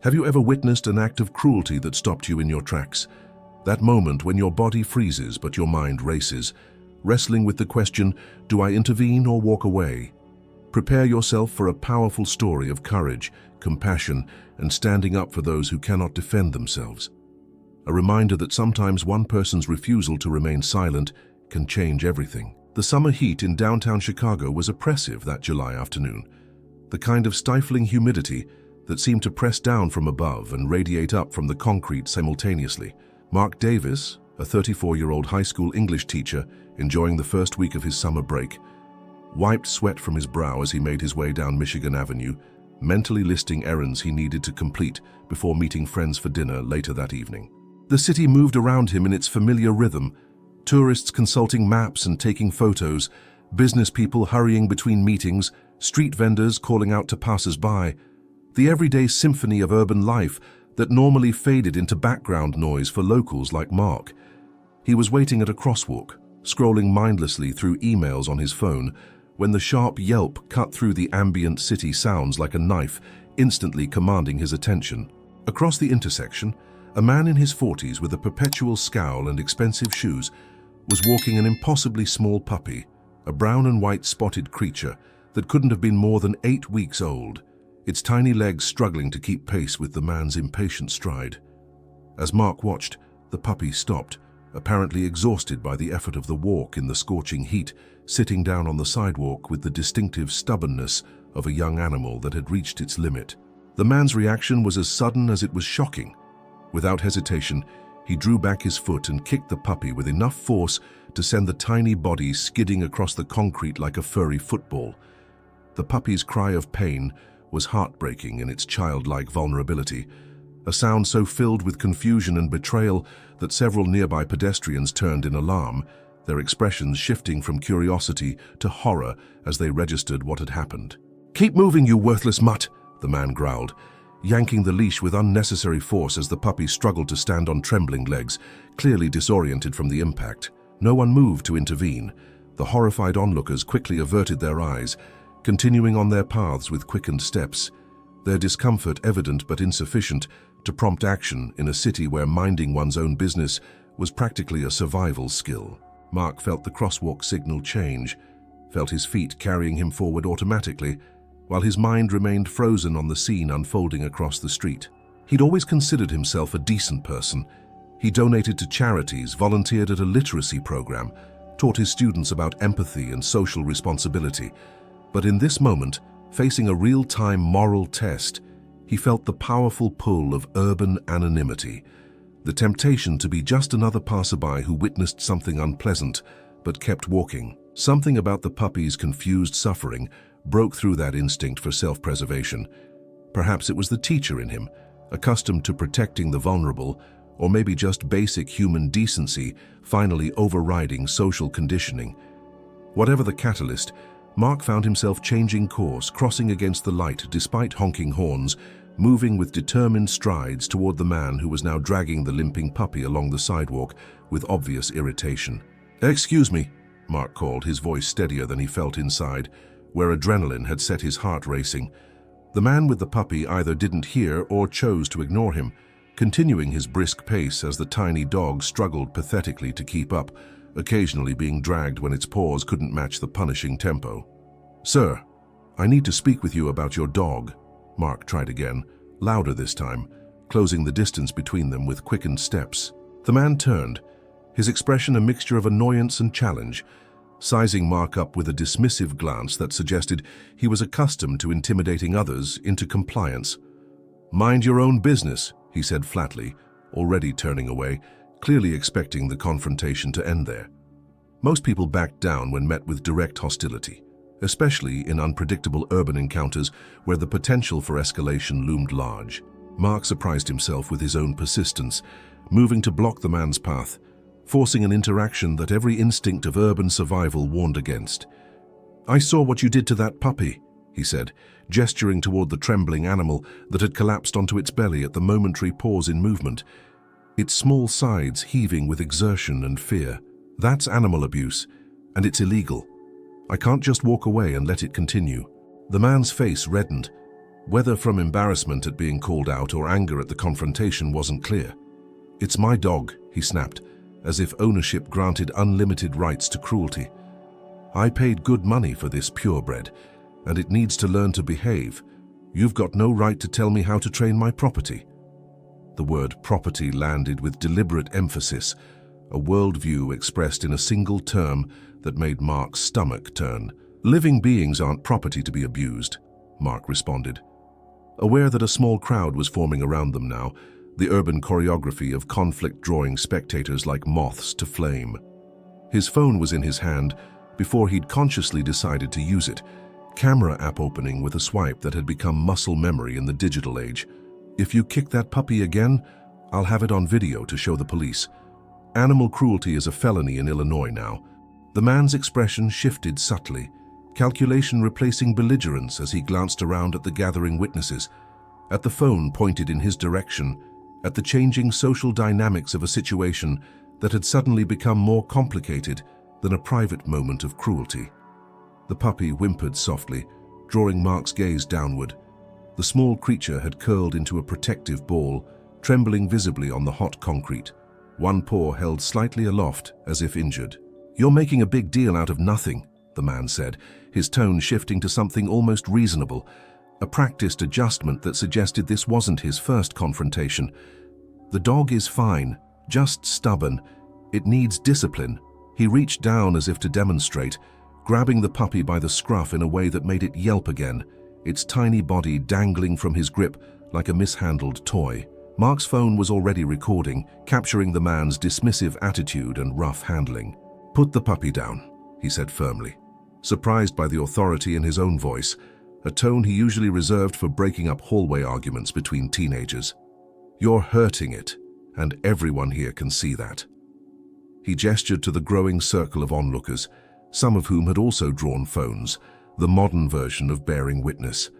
Have you ever witnessed an act of cruelty that stopped you in your tracks? That moment when your body freezes but your mind races, wrestling with the question, do I intervene or walk away? Prepare yourself for a powerful story of courage, compassion, and standing up for those who cannot defend themselves. A reminder that sometimes one person's refusal to remain silent can change everything. The summer heat in downtown Chicago was oppressive that July afternoon. The kind of stifling humidity that seemed to press down from above and radiate up from the concrete simultaneously. Mark Davis, a 34-year-old high school English teacher enjoying the first week of his summer break, wiped sweat from his brow as he made his way down Michigan Avenue, mentally listing errands he needed to complete before meeting friends for dinner later that evening. The city moved around him in its familiar rhythm, tourists consulting maps and taking photos, business people hurrying between meetings, street vendors calling out to passers-by, the everyday symphony of urban life that normally faded into background noise for locals like Mark. He was waiting at a crosswalk, scrolling mindlessly through emails on his phone, when the sharp yelp cut through the ambient city sounds like a knife, instantly commanding his attention. Across the intersection, a man in his 40s with a perpetual scowl and expensive shoes was walking an impossibly small puppy, a brown and white spotted creature that couldn't have been more than 8 weeks old, its tiny legs struggling to keep pace with the man's impatient stride. As Mark watched, the puppy stopped, apparently exhausted by the effort of the walk in the scorching heat, sitting down on the sidewalk with the distinctive stubbornness of a young animal that had reached its limit. The man's reaction was as sudden as it was shocking. Without hesitation, he drew back his foot and kicked the puppy with enough force to send the tiny body skidding across the concrete like a furry football. The puppy's cry of pain was heartbreaking in its childlike vulnerability, a sound so filled with confusion and betrayal that several nearby pedestrians turned in alarm, their expressions shifting from curiosity to horror as they registered what had happened. "Keep moving, you worthless mutt," the man growled, yanking the leash with unnecessary force as the puppy struggled to stand on trembling legs, clearly disoriented from the impact. No one moved to intervene. The horrified onlookers quickly averted their eyes, continuing on their paths with quickened steps, their discomfort evident but insufficient to prompt action in a city where minding one's own business was practically a survival skill. Mark felt the crosswalk signal change, felt his feet carrying him forward automatically, while his mind remained frozen on the scene unfolding across the street. He'd always considered himself a decent person. He donated to charities, volunteered at a literacy program, taught his students about empathy and social responsibility. But in this moment, facing a real-time moral test, he felt the powerful pull of urban anonymity, the temptation to be just another passerby who witnessed something unpleasant but kept walking. Something about the puppy's confused suffering broke through that instinct for self-preservation. Perhaps it was the teacher in him, accustomed to protecting the vulnerable, or maybe just basic human decency finally overriding social conditioning. Whatever the catalyst, Mark found himself changing course, crossing against the light despite honking horns, moving with determined strides toward the man who was now dragging the limping puppy along the sidewalk with obvious irritation. "Excuse me," Mark called, his voice steadier than he felt inside, where adrenaline had set his heart racing. The man with the puppy either didn't hear or chose to ignore him, continuing his brisk pace as the tiny dog struggled pathetically to keep up, occasionally being dragged when its paws couldn't match the punishing tempo. "Sir, I need to speak with you about your dog," Mark tried again, louder this time, closing the distance between them with quickened steps. The man turned, his expression a mixture of annoyance and challenge, sizing Mark up with a dismissive glance that suggested he was accustomed to intimidating others into compliance. "Mind your own business," he said flatly, already turning away, clearly expecting the confrontation to end there. Most people backed down when met with direct hostility, especially in unpredictable urban encounters where the potential for escalation loomed large. Mark surprised himself with his own persistence, moving to block the man's path, forcing an interaction that every instinct of urban survival warned against. "I saw what you did to that puppy," he said, gesturing toward the trembling animal that had collapsed onto its belly at the momentary pause in movement, its small sides heaving with exertion and fear. "That's animal abuse, and it's illegal. I can't just walk away and let it continue." The man's face reddened, whether from embarrassment at being called out or anger at the confrontation wasn't clear. "It's my dog," he snapped, as if ownership granted unlimited rights to cruelty. "I paid good money for this purebred, and it needs to learn to behave. You've got no right to tell me how to train my property." The word property landed with deliberate emphasis, a worldview expressed in a single term that made Mark's stomach turn. "Living beings aren't property to be abused," Mark responded. Aware that a small crowd was forming around them now, the urban choreography of conflict drawing spectators like moths to flame. His phone was in his hand before he'd consciously decided to use it, camera app opening with a swipe that had become muscle memory in the digital age. "If you kick that puppy again, I'll have it on video to show the police. Animal cruelty is a felony in Illinois now." The man's expression shifted subtly, calculation replacing belligerence as he glanced around at the gathering witnesses, at the phone pointed in his direction, at the changing social dynamics of a situation that had suddenly become more complicated than a private moment of cruelty. The puppy whimpered softly, drawing Mark's gaze downward. The small creature had curled into a protective ball, trembling visibly on the hot concrete, one paw held slightly aloft as if injured. "You're making a big deal out of nothing," the man said, his tone shifting to something almost reasonable, a practiced adjustment that suggested this wasn't his first confrontation. "The dog is fine, just stubborn. It needs discipline." He reached down as if to demonstrate, grabbing the puppy by the scruff in a way that made it yelp again, its tiny body dangling from his grip like a mishandled toy. Mark's phone was already recording, capturing the man's dismissive attitude and rough handling. "Put the puppy down," he said firmly, surprised by the authority in his own voice, a tone he usually reserved for breaking up hallway arguments between teenagers. "You're hurting it, and everyone here can see that." He gestured to the growing circle of onlookers, some of whom had also drawn phones, the modern version of bearing witness.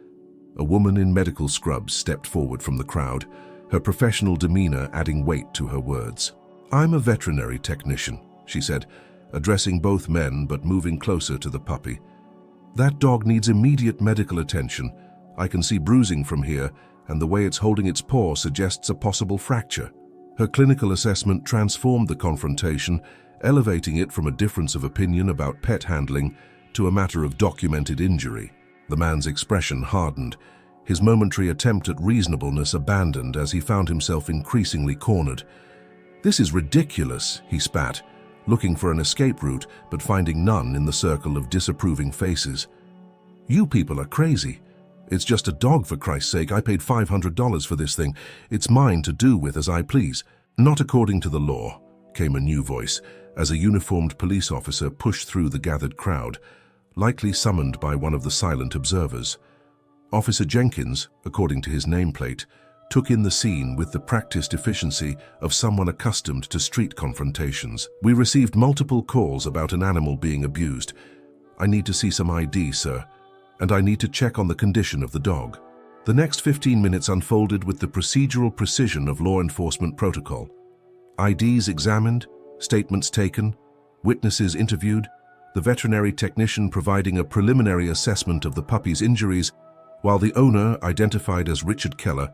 A woman in medical scrubs stepped forward from the crowd, her professional demeanor adding weight to her words. "I'm a veterinary technician," she said, addressing both men but moving closer to the puppy. "That dog needs immediate medical attention. I can see bruising from here, and the way it's holding its paw suggests a possible fracture." Her clinical assessment transformed the confrontation, elevating it from a difference of opinion about pet handling to a matter of documented injury. The man's expression hardened, his momentary attempt at reasonableness abandoned as he found himself increasingly cornered. "This is ridiculous," he spat, looking for an escape route but finding none in the circle of disapproving faces. "You people are crazy. It's just a dog, for Christ's sake. I paid $500 for this thing. It's mine to do with as I please." "Not according to the law," came a new voice, as a uniformed police officer pushed through the gathered crowd, likely summoned by one of the silent observers. Officer Jenkins, according to his nameplate, took in the scene with the practiced efficiency of someone accustomed to street confrontations. "We received multiple calls about an animal being abused. I need to see some ID, sir, and I need to check on the condition of the dog." The next 15 minutes unfolded with the procedural precision of law enforcement protocol. IDs examined, statements taken, witnesses interviewed, the veterinary technician providing a preliminary assessment of the puppy's injuries, while the owner, identified as Richard Keller,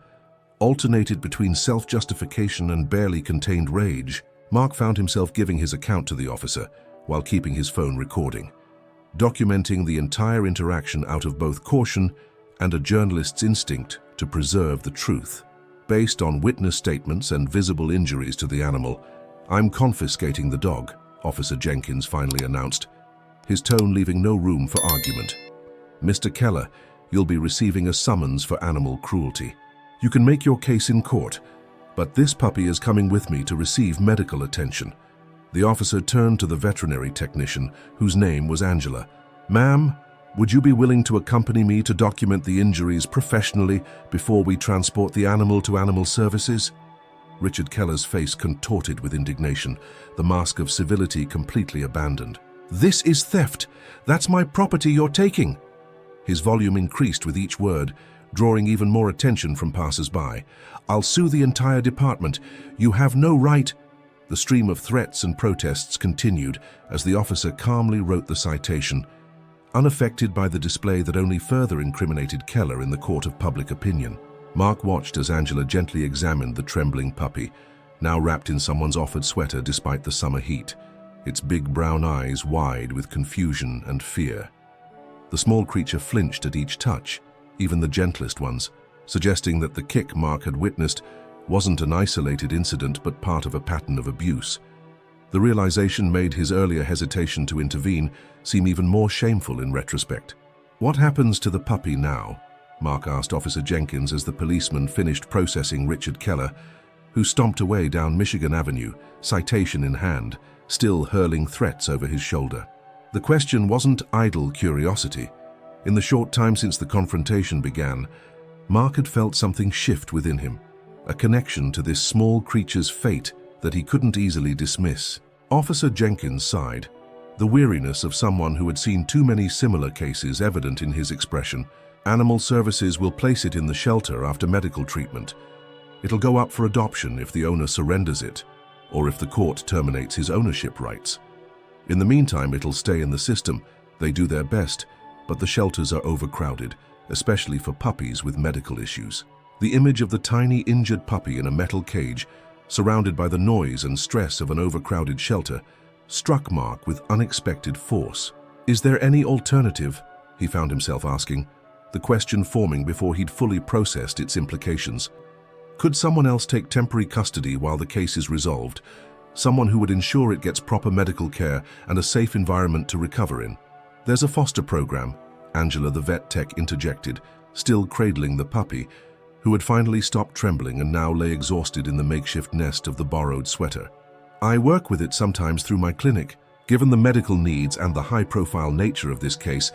alternated between self-justification and barely contained rage. Mark found himself giving his account to the officer while keeping his phone recording, documenting the entire interaction out of both caution and a journalist's instinct to preserve the truth. "Based on witness statements and visible injuries to the animal, I'm confiscating the dog," Officer Jenkins finally announced, his tone leaving no room for argument. "Mr. Keller, you'll be receiving a summons for animal cruelty. You can make your case in court, but this puppy is coming with me to receive medical attention." The officer turned to the veterinary technician, whose name was Angela. "Ma'am, would you be willing to accompany me to document the injuries professionally before we transport the animal to animal services?" Richard Keller's face contorted with indignation, the mask of civility completely abandoned. "This is theft. That's my property you're taking." His volume increased with each word, drawing even more attention from passers-by. "I'll sue the entire department. You have no right." The stream of threats and protests continued as the officer calmly wrote the citation. unaffected by the display that only further incriminated Keller in the court of public opinion. Mark watched as Angela gently examined the trembling puppy, now wrapped in someone's offered sweater despite the summer heat, its big brown eyes wide with confusion and fear. The small creature flinched at each touch, even the gentlest ones, suggesting that the kick Mark had witnessed wasn't an isolated incident but part of a pattern of abuse. The realization made his earlier hesitation to intervene seem even more shameful in retrospect. "What happens to the puppy now?" Mark asked Officer Jenkins as the policeman finished processing Richard Keller, who stomped away down Michigan Avenue, citation in hand, still hurling threats over his shoulder. The question wasn't idle curiosity. In the short time since the confrontation began, Mark had felt something shift within him, a connection to this small creature's fate that he couldn't easily dismiss. Officer Jenkins sighed, the weariness of someone who had seen too many similar cases evident in his expression. "Animal Services will place it in the shelter after medical treatment. It'll go up for adoption if the owner surrenders it, or if the court terminates his ownership rights. In the meantime, it'll stay in the system. They do their best, but the shelters are overcrowded, especially for puppies with medical issues." The image of the tiny injured puppy in a metal cage, surrounded by the noise and stress of an overcrowded shelter, struck Mark with unexpected force. "Is there any alternative?" he found himself asking, the question forming before he'd fully processed its implications. Could someone else take temporary custody while the case is resolved? Someone who would ensure it gets proper medical care and a safe environment to recover in? "There's a foster program," Angela the vet tech interjected, still cradling the puppy, who had finally stopped trembling and now lay exhausted in the makeshift nest of the borrowed sweater. "I work with it sometimes through my clinic. Given the medical needs and the high-profile nature of this case,"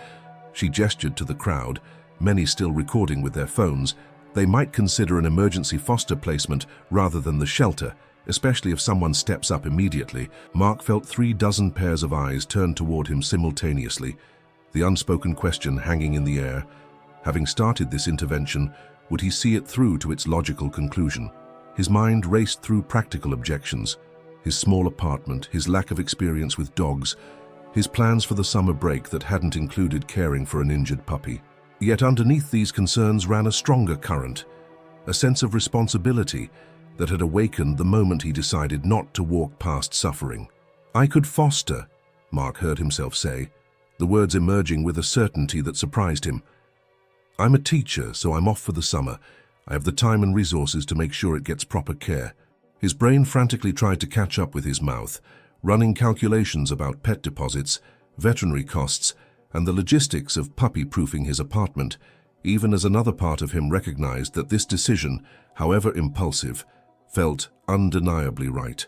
she gestured to the crowd, many still recording with their phones, "they might consider an emergency foster placement rather than the shelter, especially if someone steps up immediately." Mark felt 36 pairs of eyes turned toward him simultaneously, the unspoken question hanging in the air. Having started this intervention, would he see it through to its logical conclusion? His mind raced through practical objections: his small apartment, his lack of experience with dogs, his plans for the summer break that hadn't included caring for an injured puppy. Yet underneath these concerns ran a stronger current, a sense of responsibility that had awakened the moment he decided not to walk past suffering. "I could foster," Mark heard himself say, the words emerging with a certainty that surprised him. "I'm a teacher, so I'm off for the summer. I have the time and resources to make sure it gets proper care." His brain frantically tried to catch up with his mouth, running calculations about pet deposits, veterinary costs, and the logistics of puppy-proofing his apartment, even as another part of him recognized that this decision, however impulsive, felt undeniably right.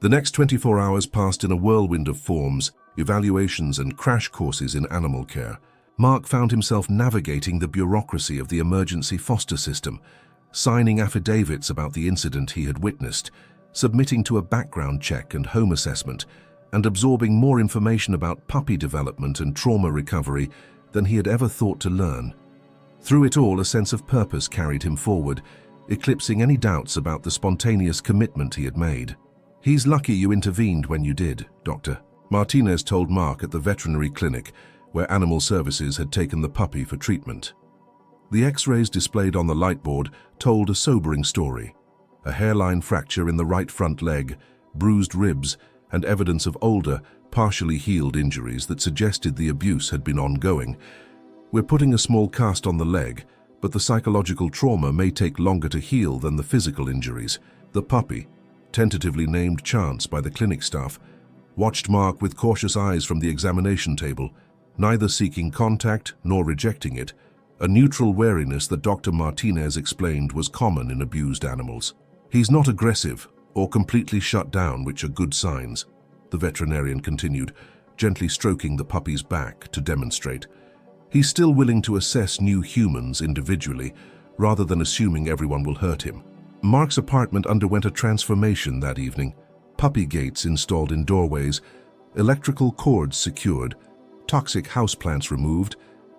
The next 24 hours passed in a whirlwind of forms, evaluations, and crash courses in animal care. Mark found himself navigating the bureaucracy of the emergency foster system, signing affidavits about the incident he had witnessed, submitting to a background check and home assessment, and absorbing more information about puppy development and trauma recovery than he had ever thought to learn. Through it all, a sense of purpose carried him forward, eclipsing any doubts about the spontaneous commitment he had made. "He's lucky you intervened when you did, Doctor," Martinez told Mark at the veterinary clinic, where Animal Services had taken the puppy for treatment. The X-rays displayed on the lightboard told a sobering story: a hairline fracture in the right front leg, bruised ribs, and evidence of older, partially healed injuries that suggested the abuse had been ongoing. "We're putting a small cast on the leg, but the psychological trauma may take longer to heal than the physical injuries." The puppy, tentatively named Chance by the clinic staff, watched Mark with cautious eyes from the examination table, neither seeking contact nor rejecting it, a neutral wariness that Dr. Martinez explained was common in abused animals. "He's not aggressive or completely shut down, which are good signs," the veterinarian continued, gently stroking the puppy's back to demonstrate. "He's still willing to assess new humans individually, rather than assuming everyone will hurt him." Mark's apartment underwent a transformation that evening. Puppy gates installed in doorways, electrical cords secured, toxic houseplants removed,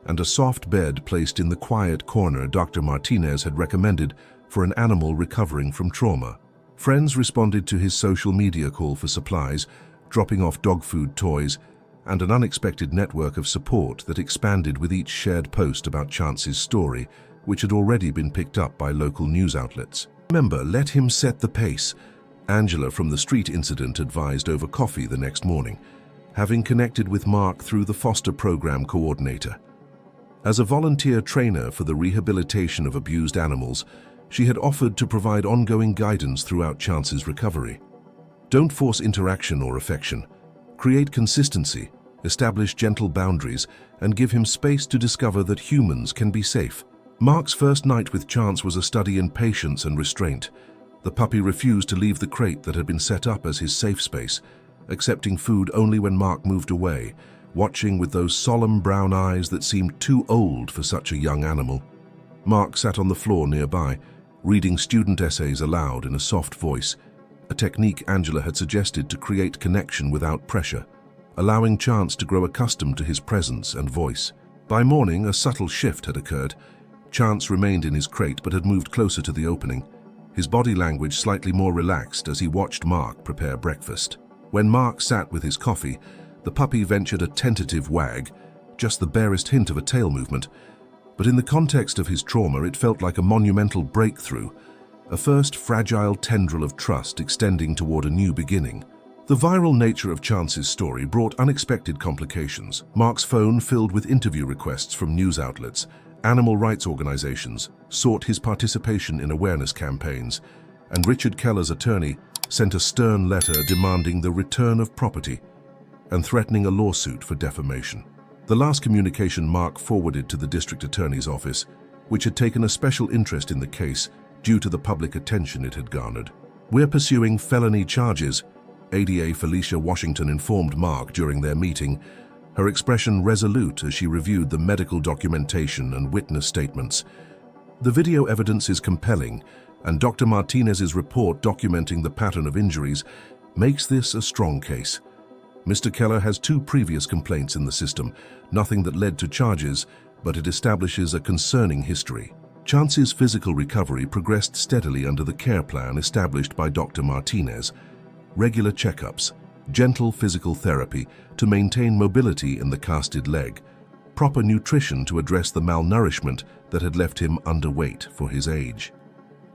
and a soft bed placed in the quiet corner Dr. Martinez had recommended for an animal recovering from trauma. Friends responded to his social media call for supplies, dropping off dog food, toys, and an unexpected network of support that expanded with each shared post about Chance's story, which had already been picked up by local news outlets. Remember, let him set the pace, Angela from the street incident advised over coffee the next morning, having connected with Mark through the foster program coordinator. As a volunteer trainer for the rehabilitation of abused animals, she had offered to provide ongoing guidance throughout Chance's recovery. Don't force interaction or affection. Create consistency, establish gentle boundaries, and give him space to discover that humans can be safe. Mark's first night with Chance was a study in patience and restraint. The puppy refused to leave the crate that had been set up as his safe space, accepting food only when Mark moved away, watching with those solemn brown eyes that seemed too old for such a young animal. Mark sat on the floor nearby, reading student essays aloud in a soft voice, a technique Angela had suggested to create connection without pressure, allowing Chance to grow accustomed to his presence and voice. By morning, a subtle shift had occurred. Chance remained in his crate but had moved closer to the opening, his body language slightly more relaxed as he watched Mark prepare breakfast. When Mark sat with his coffee, the puppy ventured a tentative wag, just the barest hint of a tail movement, but in the context of his trauma it felt like a monumental breakthrough, a first fragile tendril of trust extending toward a new beginning. The viral nature of Chance's story brought unexpected complications. Mark's phone, filled with interview requests from news outlets, animal rights organizations, sought his participation in awareness campaigns, and Richard Keller's attorney sent a stern letter demanding the return of property and threatening a lawsuit for defamation. The last communication Mark forwarded to the district attorney's office, which had taken a special interest in the case due to the public attention it had garnered. "We're pursuing felony charges," ADA Felicia Washington informed Mark during their meeting, her expression resolute as she reviewed the medical documentation and witness statements. "The video evidence is compelling, and Dr. Martinez's report documenting the pattern of injuries makes this a strong case. Mr. Keller has 2 previous complaints in the system, nothing that led to charges, but it establishes a concerning history." Chance's physical recovery progressed steadily under the care plan established by Dr. Martinez. Regular checkups, gentle physical therapy to maintain mobility in the casted leg, proper nutrition to address the malnourishment that had left him underweight for his age.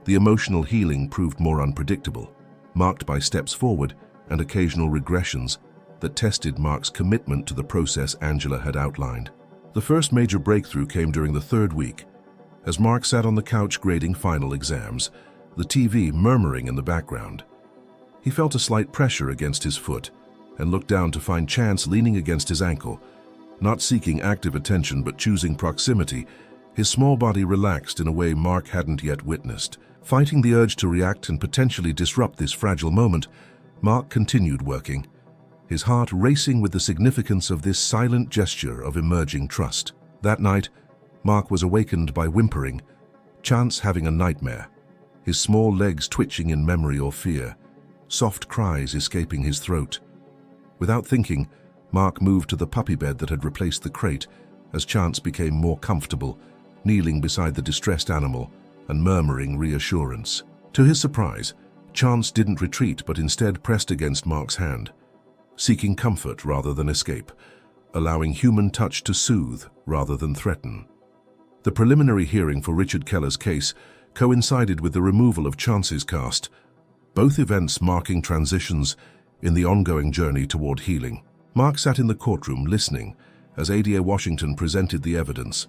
The emotional healing proved more unpredictable, marked by steps forward and occasional regressions that tested Mark's commitment to the process Angela had outlined. The first major breakthrough came during the 3rd week. As Mark sat on the couch grading final exams, the TV murmuring in the background. He felt a slight pressure against his foot and looked down to find Chance leaning against his ankle, not seeking active attention but choosing proximity. His small body relaxed in a way Mark hadn't yet witnessed. Fighting the urge to react and potentially disrupt this fragile moment, Mark continued working, his heart racing with the significance of this silent gesture of emerging trust. That night, Mark was awakened by whimpering, Chance having a nightmare, his small legs twitching in memory or fear, soft cries escaping his throat. Without thinking, Mark moved to the puppy bed that had replaced the crate as Chance became more comfortable, kneeling beside the distressed animal and murmuring reassurance. To his surprise, Chance didn't retreat but instead pressed against Mark's hand, seeking comfort rather than escape, allowing human touch to soothe rather than threaten. The preliminary hearing for Richard Keller's case coincided with the removal of Chance's cast, both events marking transitions in the ongoing journey toward healing. Mark sat in the courtroom listening as ADA Washington presented the evidence,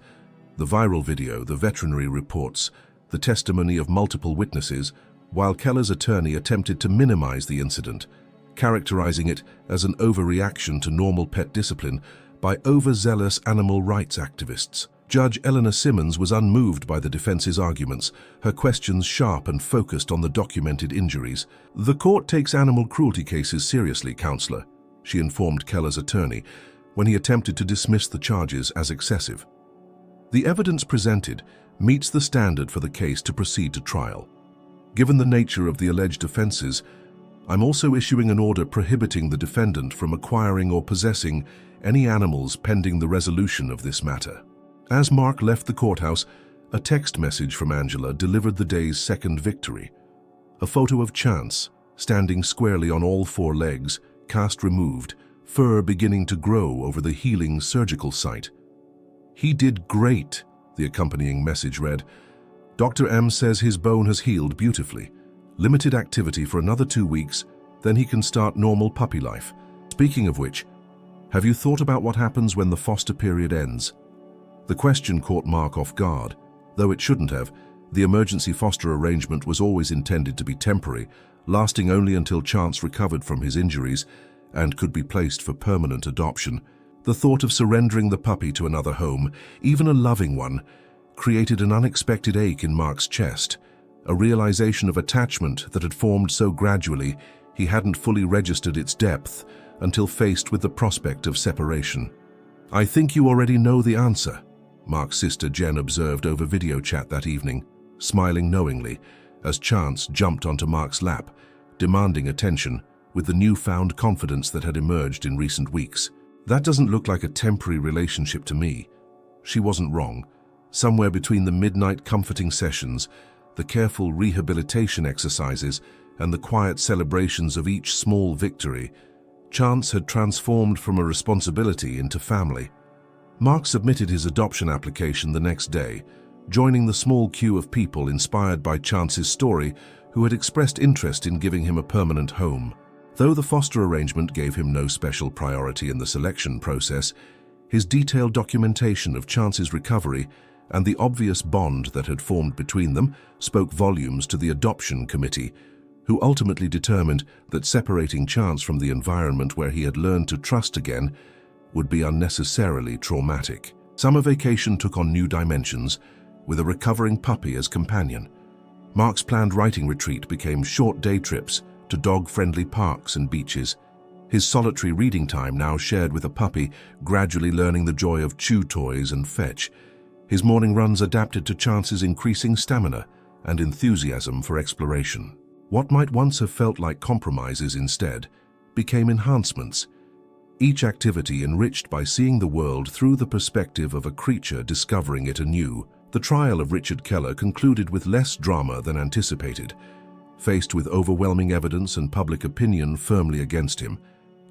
the viral video, the veterinary reports, the testimony of multiple witnesses, while Keller's attorney attempted to minimize the incident, characterizing it as an overreaction to normal pet discipline by overzealous animal rights activists. Judge Eleanor Simmons was unmoved by the defense's arguments, her questions sharp and focused on the documented injuries. "The court takes animal cruelty cases seriously, Counselor," she informed Keller's attorney when he attempted to dismiss the charges as excessive. "The evidence presented meets the standard for the case to proceed to trial. Given the nature of the alleged offenses, I'm also issuing an order prohibiting the defendant from acquiring or possessing any animals pending the resolution of this matter." As Mark left the courthouse, a text message from Angela delivered the day's second victory. A photo of Chance, standing squarely on all 4 legs, cast removed, fur beginning to grow over the healing surgical site. "He did great," the accompanying message read. "Dr. M says his bone has healed beautifully. Limited activity for another 2 weeks, then he can start normal puppy life. Speaking of which, have you thought about what happens when the foster period ends?" The question caught Mark off guard. Though it shouldn't have, the emergency foster arrangement was always intended to be temporary, lasting only until Chance recovered from his injuries and could be placed for permanent adoption. The thought of surrendering the puppy to another home, even a loving one, created an unexpected ache in Mark's chest, a realization of attachment that had formed so gradually he hadn't fully registered its depth until faced with the prospect of separation. "I think you already know the answer," Mark's sister Jen observed over video chat that evening, smiling knowingly as Chance jumped onto Mark's lap, demanding attention with the newfound confidence that had emerged in recent weeks. "That doesn't look like a temporary relationship to me." She wasn't wrong. Somewhere between the midnight comforting sessions, the careful rehabilitation exercises, and the quiet celebrations of each small victory, Chance had transformed from a responsibility into family. Mark submitted his adoption application the next day, joining the small queue of people inspired by Chance's story who had expressed interest in giving him a permanent home. Though the foster arrangement gave him no special priority in the selection process, his detailed documentation of Chance's recovery and the obvious bond that had formed between them spoke volumes to the adoption committee, who ultimately determined that separating Chance from the environment where he had learned to trust again would be unnecessarily traumatic. Summer vacation took on new dimensions, with a recovering puppy as companion. Mark's planned writing retreat became short day trips to dog-friendly parks and beaches. His solitary reading time now shared with a puppy, gradually learning the joy of chew toys and fetch. His morning runs adapted to Chance's increasing stamina and enthusiasm for exploration. What might once have felt like compromises instead became enhancements, each activity enriched by seeing the world through the perspective of a creature discovering it anew. The trial of Richard Keller concluded with less drama than anticipated. Faced with overwhelming evidence and public opinion firmly against him,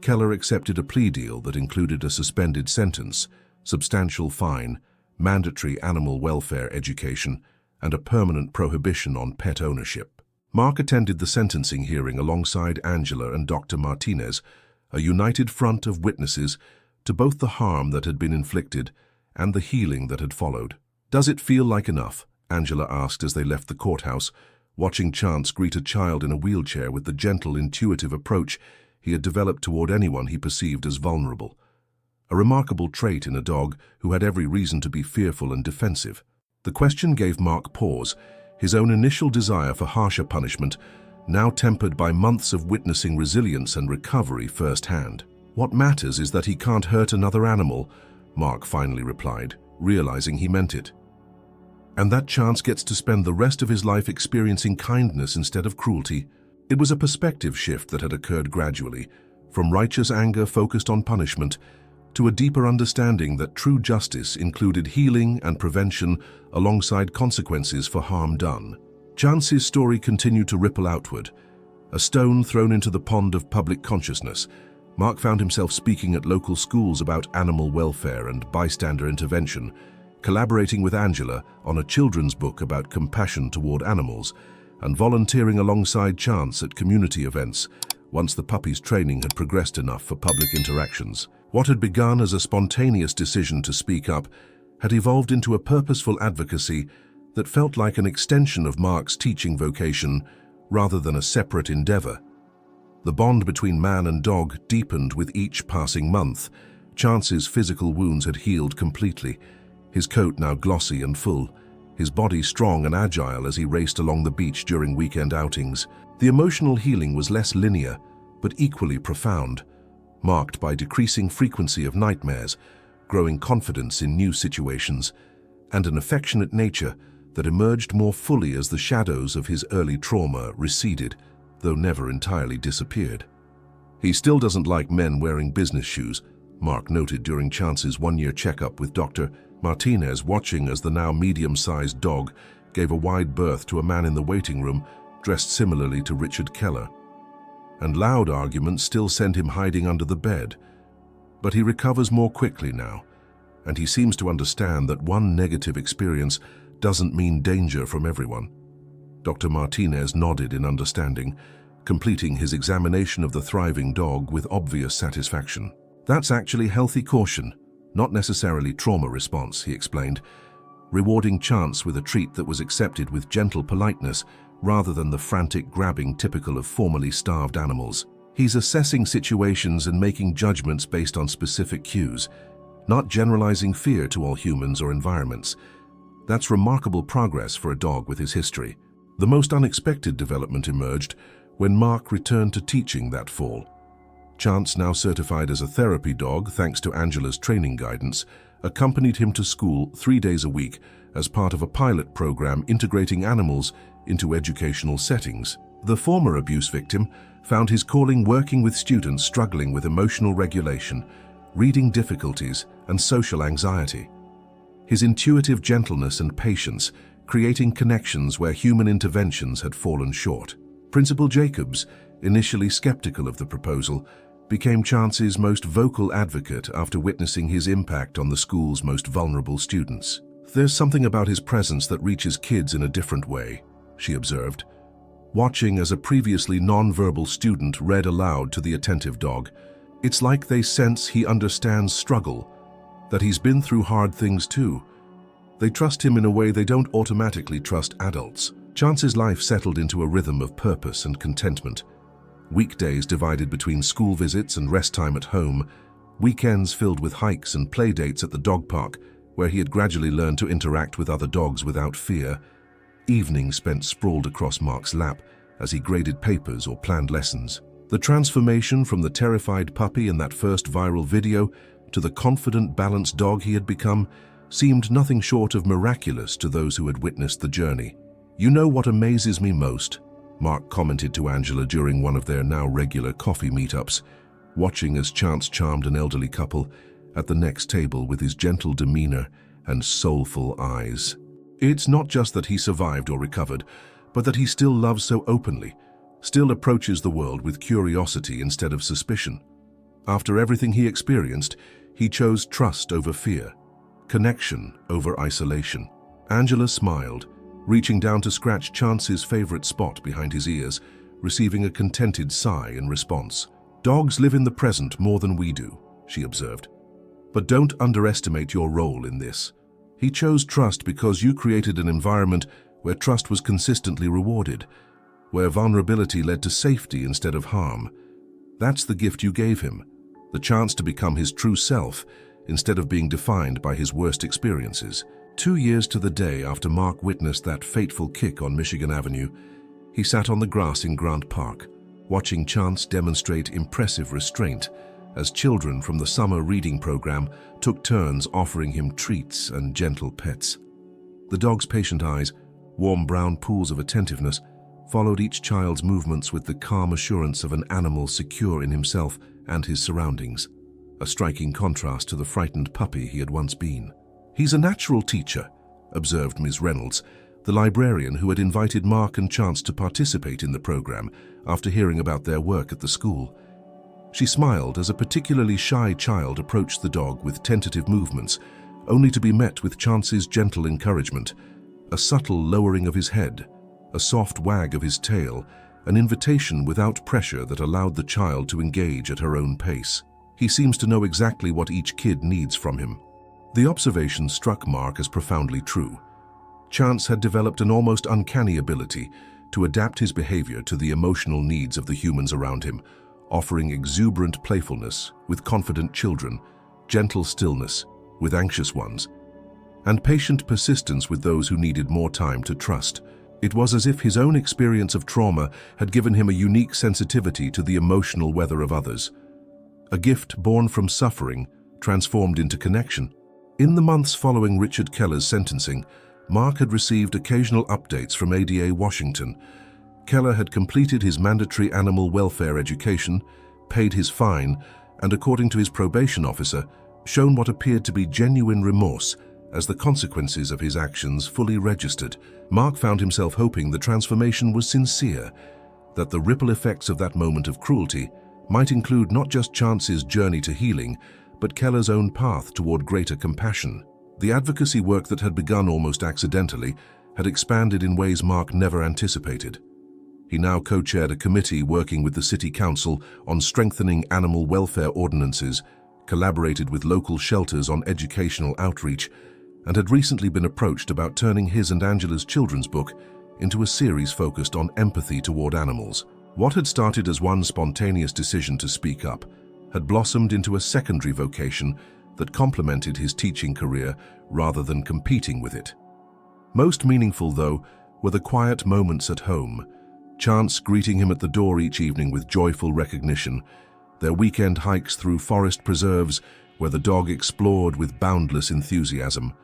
Keller accepted a plea deal that included a suspended sentence, substantial fine, mandatory animal welfare education, and a permanent prohibition on pet ownership. Mark attended the sentencing hearing alongside Angela and Dr. Martinez, a united front of witnesses to both the harm that had been inflicted and the healing that had followed. "Does it feel like enough?" Angela asked as they left the courthouse, watching Chance greet a child in a wheelchair with the gentle, intuitive approach he had developed toward anyone he perceived as vulnerable. A remarkable trait in a dog who had every reason to be fearful and defensive. The question gave Mark pause, his own initial desire for harsher punishment now tempered by months of witnessing resilience and recovery firsthand. "What matters is that he can't hurt another animal," Mark finally replied, realizing he meant it. "And that Chance gets to spend the rest of his life experiencing kindness instead of cruelty." It was a perspective shift that had occurred gradually, from righteous anger focused on punishment to a deeper understanding that true justice included healing and prevention alongside consequences for harm done. Chance's story continued to ripple outward. A stone thrown into the pond of public consciousness, Mark found himself speaking at local schools about animal welfare and bystander intervention, collaborating with Angela on a children's book about compassion toward animals, and volunteering alongside Chance at community events once the puppy's training had progressed enough for public interactions. What had begun as a spontaneous decision to speak up had evolved into a purposeful advocacy that felt like an extension of Mark's teaching vocation rather than a separate endeavor. The bond between man and dog deepened with each passing month. Chance's physical wounds had healed completely, his coat now glossy and full, his body strong and agile as he raced along the beach during weekend outings. The emotional healing was less linear, but equally profound, marked by decreasing frequency of nightmares, growing confidence in new situations, and an affectionate nature that emerged more fully as the shadows of his early trauma receded, though never entirely disappeared. "He still doesn't like men wearing business shoes," Mark noted during Chance's one-year checkup with Dr. Martinez, watching as the now medium-sized dog gave a wide berth to a man in the waiting room dressed similarly to Richard Keller. And loud arguments still sent him hiding under the bed, But he recovers more quickly now, and he seems to understand that one negative experience doesn't mean danger from everyone. Dr. Martinez nodded in understanding, completing his examination of the thriving dog with obvious satisfaction. "That's actually healthy caution, not necessarily trauma response," he explained, rewarding Chance with a treat that was accepted with gentle politeness rather than the frantic grabbing typical of formerly starved animals. He's assessing situations and making judgments based on specific cues, not generalizing fear to all humans or environments. That's remarkable progress for a dog with his history. The most unexpected development emerged when Mark returned to teaching that fall. Chance, now certified as a therapy dog thanks to Angela's training guidance, accompanied him to school 3 days a week as part of a pilot program integrating animals into educational settings. The former abuse victim found his calling working with students struggling with emotional regulation, reading difficulties, and social anxiety. His intuitive gentleness and patience, creating connections where human interventions had fallen short. Principal Jacobs, initially skeptical of the proposal, became Chance's most vocal advocate after witnessing his impact on the school's most vulnerable students. "There's something about his presence that reaches kids in a different way," she observed, watching as a previously non-verbal student read aloud to the attentive dog. "It's like they sense he understands struggle, that he's been through hard things too. They trust him in a way they don't automatically trust adults." Chance's life settled into a rhythm of purpose and contentment. Weekdays divided between school visits and rest time at home, weekends filled with hikes and play dates at the dog park, where he had gradually learned to interact with other dogs without fear, evenings spent sprawled across Mark's lap as he graded papers or planned lessons. The transformation from the terrified puppy in that first viral video to the confident, balanced dog he had become seemed nothing short of miraculous to those who had witnessed the journey. "You know what amazes me most?" Mark commented to Angela during one of their now regular coffee meetups, watching as Chance charmed an elderly couple at the next table with his gentle demeanor and soulful eyes. "It's not just that he survived or recovered, but that he still loves so openly, still approaches the world with curiosity instead of suspicion. After everything he experienced, he chose trust over fear, connection over isolation." Angela smiled, reaching down to scratch Chance's favorite spot behind his ears, receiving a contented sigh in response. "Dogs live in the present more than we do," she observed. "But don't underestimate your role in this. He chose trust because you created an environment where trust was consistently rewarded, where vulnerability led to safety instead of harm. That's the gift you gave him, the chance to become his true self instead of being defined by his worst experiences." 2 years to the day after Mark witnessed that fateful kick on Michigan Avenue, he sat on the grass in Grant Park, watching Chance demonstrate impressive restraint as children from the summer reading program took turns offering him treats and gentle pets. The dog's patient eyes, warm brown pools of attentiveness, followed each child's movements with the calm assurance of an animal secure in himself and his surroundings, a striking contrast to the frightened puppy he had once been. "He's a natural teacher," observed Ms. Reynolds, the librarian who had invited Mark and Chance to participate in the program after hearing about their work at the school. She smiled as a particularly shy child approached the dog with tentative movements, only to be met with Chance's gentle encouragement, a subtle lowering of his head, a soft wag of his tail, an invitation without pressure that allowed the child to engage at her own pace. "He seems to know exactly what each kid needs from him." The observation struck Mark as profoundly true. Chance had developed an almost uncanny ability to adapt his behavior to the emotional needs of the humans around him, offering exuberant playfulness with confident children, gentle stillness with anxious ones, and patient persistence with those who needed more time to trust. It was as if his own experience of trauma had given him a unique sensitivity to the emotional weather of others. A gift born from suffering, transformed into connection. In the months following Richard Keller's sentencing, Mark had received occasional updates from ADA Washington. Keller had completed his mandatory animal welfare education, paid his fine, and according to his probation officer, shown what appeared to be genuine remorse as the consequences of his actions fully registered. Mark found himself hoping the transformation was sincere, that the ripple effects of that moment of cruelty might include not just Chance's journey to healing, but Keller's own path toward greater compassion. The advocacy work that had begun almost accidentally had expanded in ways Mark never anticipated. He now co-chaired a committee working with the city council on strengthening animal welfare ordinances, collaborated with local shelters on educational outreach, and had recently been approached about turning his and Angela's children's book into a series focused on empathy toward animals. What had started as one spontaneous decision to speak up had blossomed into a secondary vocation that complemented his teaching career rather than competing with it. Most meaningful, though, were the quiet moments at home, Chance greeting him at the door each evening with joyful recognition, their weekend hikes through forest preserves where the dog explored with boundless enthusiasm,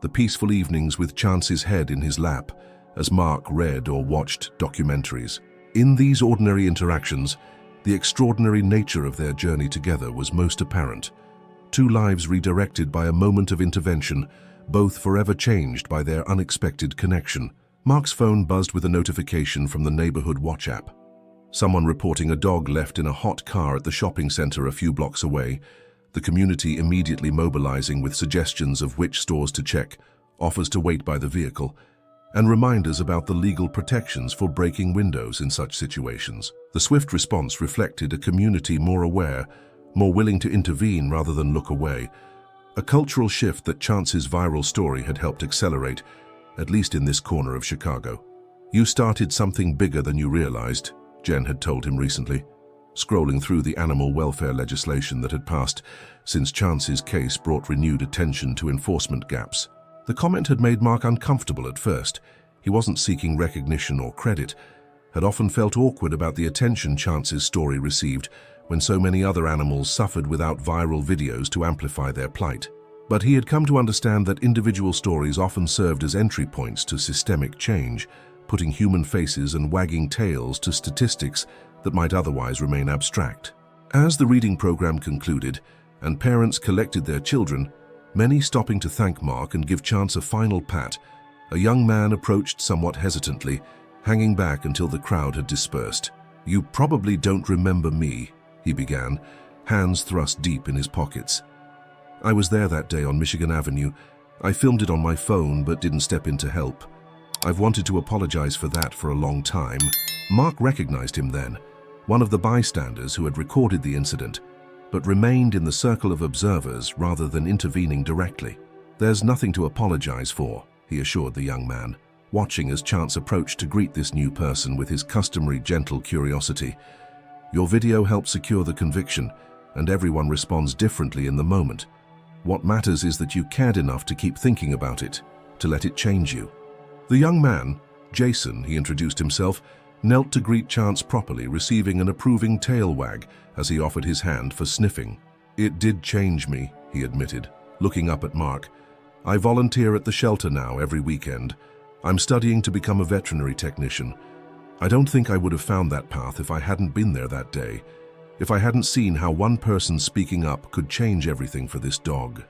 the peaceful evenings with Chance's head in his lap as Mark read or watched documentaries. In these ordinary interactions, the extraordinary nature of their journey together was most apparent. Two lives redirected by a moment of intervention, both forever changed by their unexpected connection. Mark's phone buzzed with a notification from the neighborhood watch app. Someone reporting a dog left in a hot car at the shopping center a few blocks away, the community immediately mobilizing with suggestions of which stores to check, offers to wait by the vehicle, and reminders about the legal protections for breaking windows in such situations. The swift response reflected a community more aware, more willing to intervene rather than look away, a cultural shift that Chance's viral story had helped accelerate, at least in this corner of Chicago. "You started something bigger than you realized," Jen had told him recently, scrolling through the animal welfare legislation that had passed since Chance's case brought renewed attention to enforcement gaps. The comment had made Mark uncomfortable at first. He wasn't seeking recognition or credit, had often felt awkward about the attention Chance's story received when so many other animals suffered without viral videos to amplify their plight. But he had come to understand that individual stories often served as entry points to systemic change, putting human faces and wagging tails to statistics that might otherwise remain abstract. As the reading program concluded and parents collected their children, many stopping to thank Mark and give Chance a final pat, a young man approached somewhat hesitantly, hanging back until the crowd had dispersed. "You probably don't remember me," he began, hands thrust deep in his pockets. "I was there that day on Michigan Avenue. I filmed it on my phone but didn't step in to help. I've wanted to apologize for that for a long time." Mark recognized him then, one of the bystanders who had recorded the incident, but remained in the circle of observers rather than intervening directly. "There's nothing to apologize for," he assured the young man, watching as Chance approached to greet this new person with his customary gentle curiosity. "Your video helped secure the conviction, and everyone responds differently in the moment. What matters is that you cared enough to keep thinking about it, to let it change you." The young man, Jason, he introduced himself, knelt to greet Chance properly, receiving an approving tail wag as he offered his hand for sniffing. "It did change me," he admitted, looking up at Mark. "I volunteer at the shelter now every weekend. I'm studying to become a veterinary technician. I don't think I would have found that path if I hadn't been there that day, if I hadn't seen how one person speaking up could change everything for this dog."